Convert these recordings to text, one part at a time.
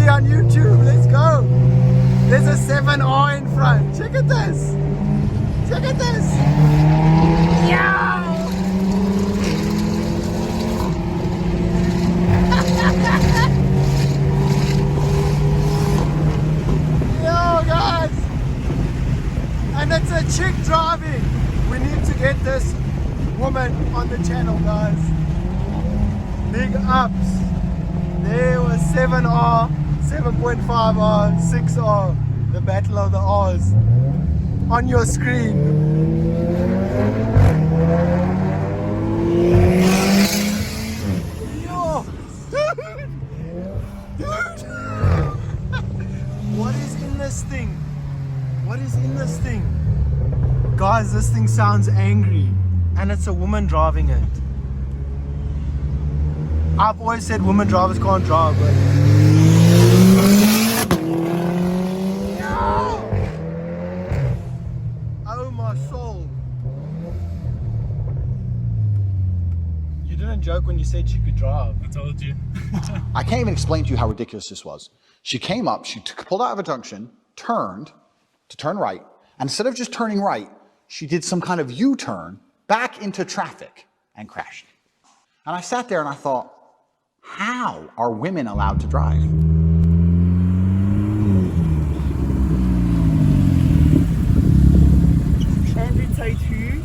be on YouTube. Let's go. There's a 7R in front. Check at this. Check at this. Yo! Yo, guys. And it's a chick driving. We need to get this woman on the channel, guys. Big ups. There was 7R, 7.5R, 6R, the battle of the R's on your screen. Yo, dude, what is in this thing? What is in this thing? Guys, this thing sounds angry, and it's a woman driving it. I've always said women drivers can't drive, but no! Oh my soul. You didn't joke when you said she could drive. I told you. I can't even explain to you how ridiculous this was. She came up, she pulled out of a junction, turned to turn right, and instead of just turning right, she did some kind of U-turn back into traffic and crashed. And I sat there and I thought, how are women allowed to drive? Andrew Tate who?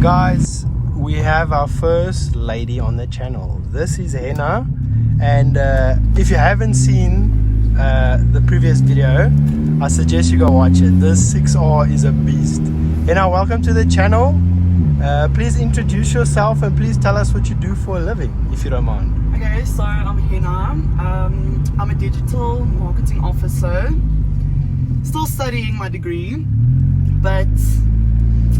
Guys, we have our first lady on the channel. This is Henna, and if you haven't seen the previous video, I suggest you go watch it. This 6R is a beast. Henna, welcome to the channel. Please introduce yourself and please tell us what you do for a living, if you don't mind. Okay, so I'm Henna. I'm a digital marketing officer. Still studying my degree, but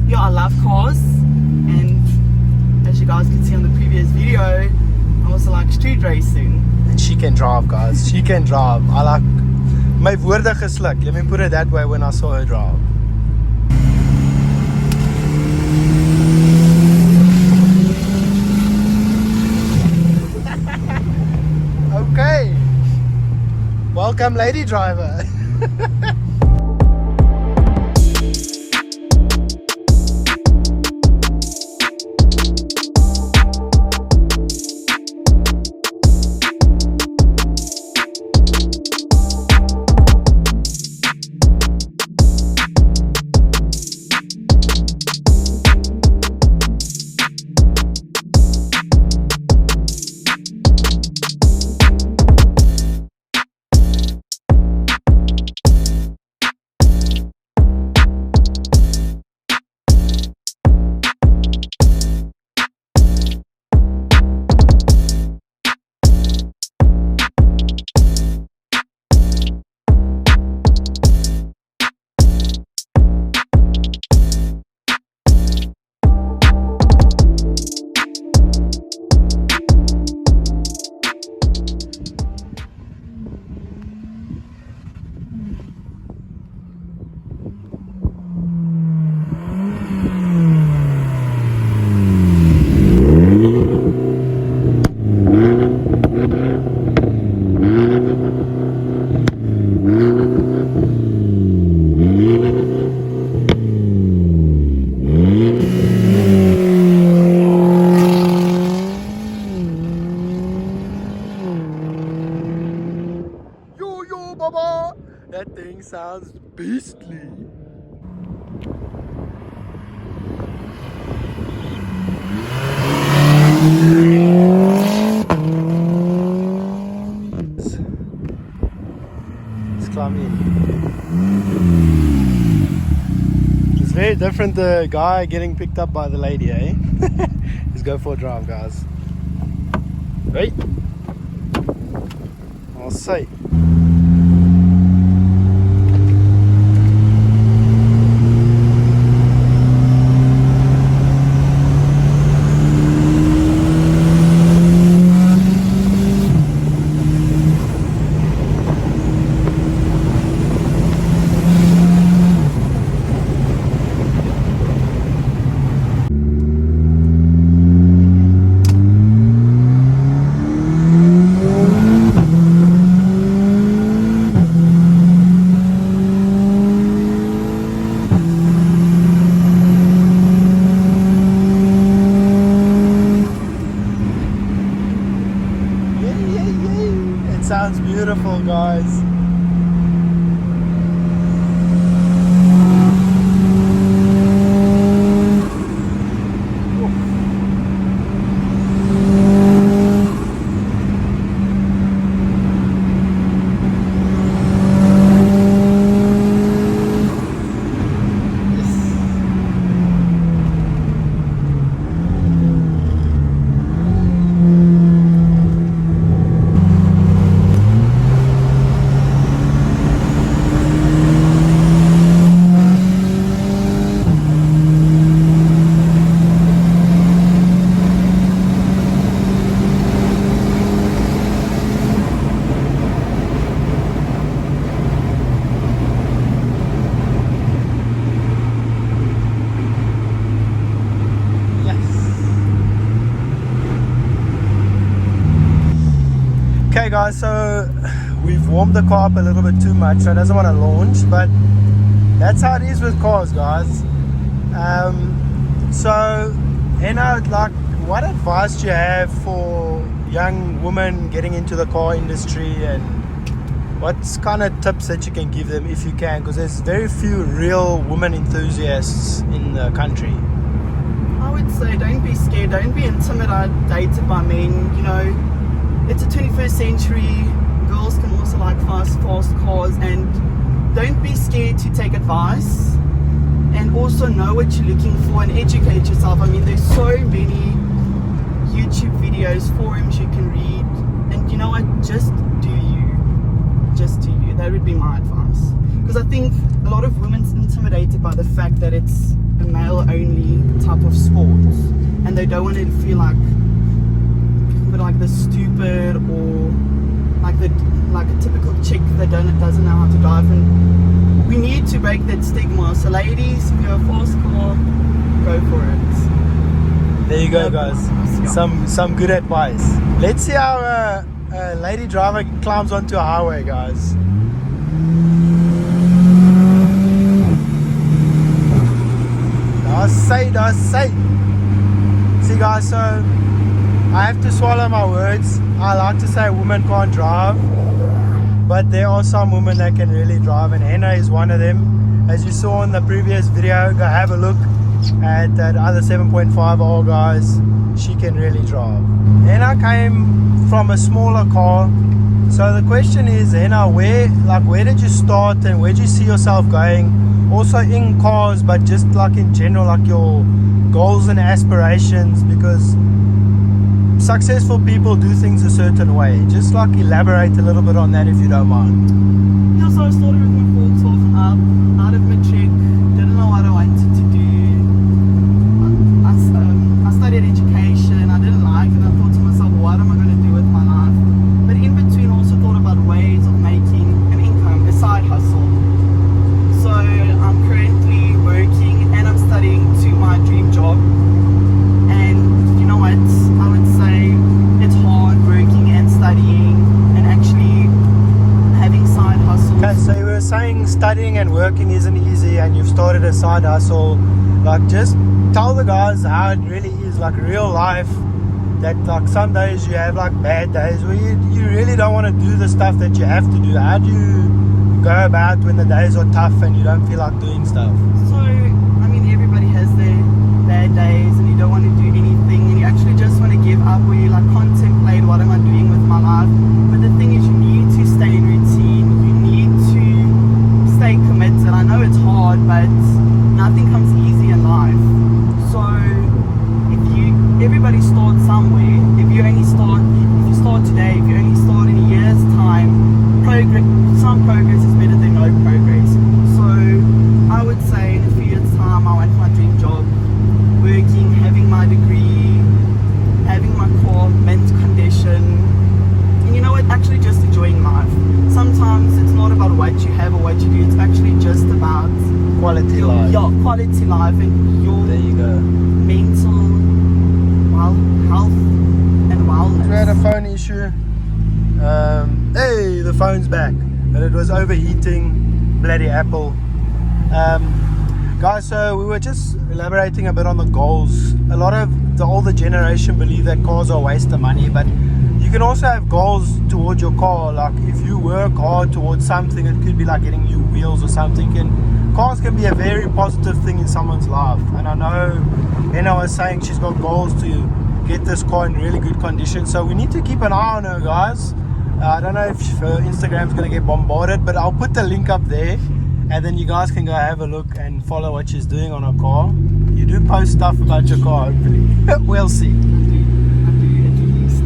yeah, I love cars, and as you guys can see on the previous video, I also like street racing. And she can drive, guys. She can drive. I like my woorde gesluk. Let me put it that way when I saw her drive. Okay. Welcome, lady driver. sounds beastly. Let's climb in. It's very different, the guy getting picked up by the lady, eh? Let's go for a drive, guys. Right? I'll say. Sounds beautiful, guys. Okay guys, so we've warmed the car up a little bit too much, so it doesn't want to launch, but that's how it is with cars, guys. So Henna, like, what advice do you have for young women getting into the car industry, and what's kind of tips that you can give them if you can, because there's very few real women enthusiasts in the country? I would say don't be scared, don't be intimidated by men, you know. It's the 21st century, girls can also like fast cars, and don't be scared to take advice, and also know what you're looking for and educate yourself. I mean, there's so many YouTube videos, forums you can read, and you know what, just do you. Just do you. That would be my advice. Because I think a lot of women's intimidated by the fact that it's a male-only type of sport, and they don't want to feel like the stupid, or like a typical chick that doesn't know how to drive. And we need to break that stigma. So ladies, if you're a fast car, go for it. There you go, guys. Some good advice. Let's see how a lady driver climbs onto a highway, guys. That's say. See guys, so I have to swallow my words. I like to say women can't drive, but there are some women that can really drive, and Henna is one of them. As you saw in the previous video, go have a look at that other 7.5R, guys. She can really drive. Henna came from a smaller car, so the question is, Henna, where did you start, and where do you see yourself going? Also in cars, but just like in general, like your goals and aspirations, because successful people do things a certain way. Just like elaborate a little bit on that if you don't mind. Yeah, so I started with my Volkswagen up, out of matric, didn't know what I wanted to do. I studied education, I didn't like it, I thought to myself, what am I going to do with my life? But in between also thought about ways of making an income, a side hustle. So I'm currently working and I'm studying to my dream job. And you know what, I would say it's hard working and studying and actually having side hustles. Okay, so you were saying studying and working isn't easy, and you've started a side hustle. Like, just tell the guys how it really is, like real life, that like some days you have like bad days where you really don't want to do the stuff that you have to do. How do you go about when the days are tough and you don't feel like doing stuff? So, I mean, everybody has their bad days and you don't want to do anything and you actually just want to give up, or you like contemplate, what am I doing with my life? But the thing is, you need to stay in routine, you need to stay committed. I know it's hard, but nothing comes easy in life. So everybody starts somewhere. If you start today, if you only start in a year's time, some progress is better than no progress. So I would say in a few years' time, I want my dream job, working, having my degree, having my car mint condition, and you know what, actually just enjoying life. Sometimes it's not about what you have or what you do, it's actually just about Quality life. your quality life and your There you go. mental health and wellness. We had a phone issue. Hey, the phone's back, but it was overheating. Bloody Apple. Guys, so we were just elaborating a bit on the goals. A lot of the older generation believe that cars are a waste of money, but you can also have goals towards your car. Like if you work hard towards something, it could be like getting new wheels or something. And cars can be a very positive thing in someone's life. And I know Henna was saying she's got goals to get this car in really good condition, so we need to keep an eye on her, guys. I don't know if her Instagram's going to get bombarded, but I'll put the link up there and then you guys can go have a look and follow what she's doing on her car. You do post stuff about your car, hopefully. We'll see. I do at least.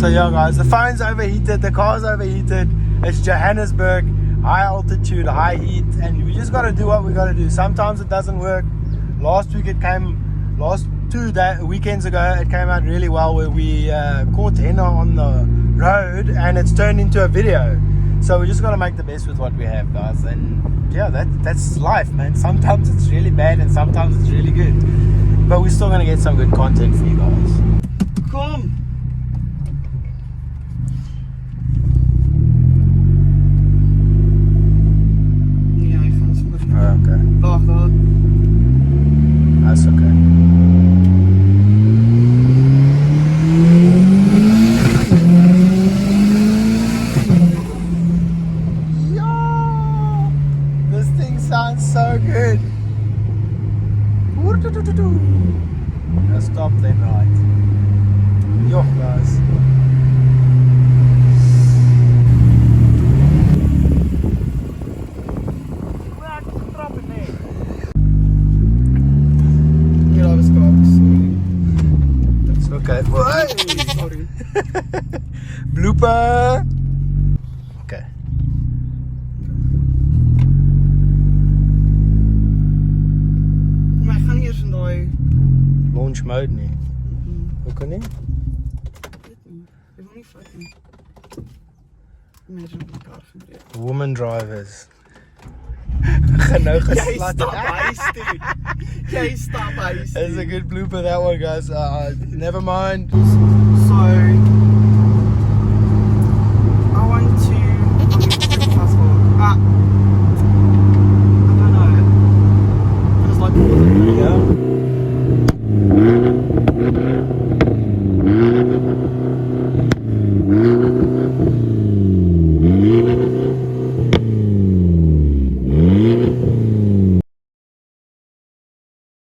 So yeah, guys, the phone's overheated, the car's overheated. It's Johannesburg, high altitude, high heat, and we just got to do what we got to do. Sometimes it doesn't work. Last weekends ago, it came out really well, where we caught Henna on the road and it's turned into a video. So we just got to make the best with what we have, guys. And yeah, that's life, man. Sometimes it's really bad and sometimes it's really good, but we're still going to get some good content for you guys. Come. Ja, ik ga het vandaag. Oh, okay. Dag. That's okay. Yo! This thing sounds so good. Let's stop then, right? Yo, guys. It's okay. Sorry. Blooper. Okay. Maar ik ga niet eerst in die... Launch mode nie. Hoekom nie? Ik wil niet fucking... Imagine my car gebreek. Woman drivers. Genoeg Jy geslat. stap huis toe. Jy stap huis toe. It's a good blooper, that one, guys. Never mind. So, I want to fast forward. I don't know. I was like, Yeah.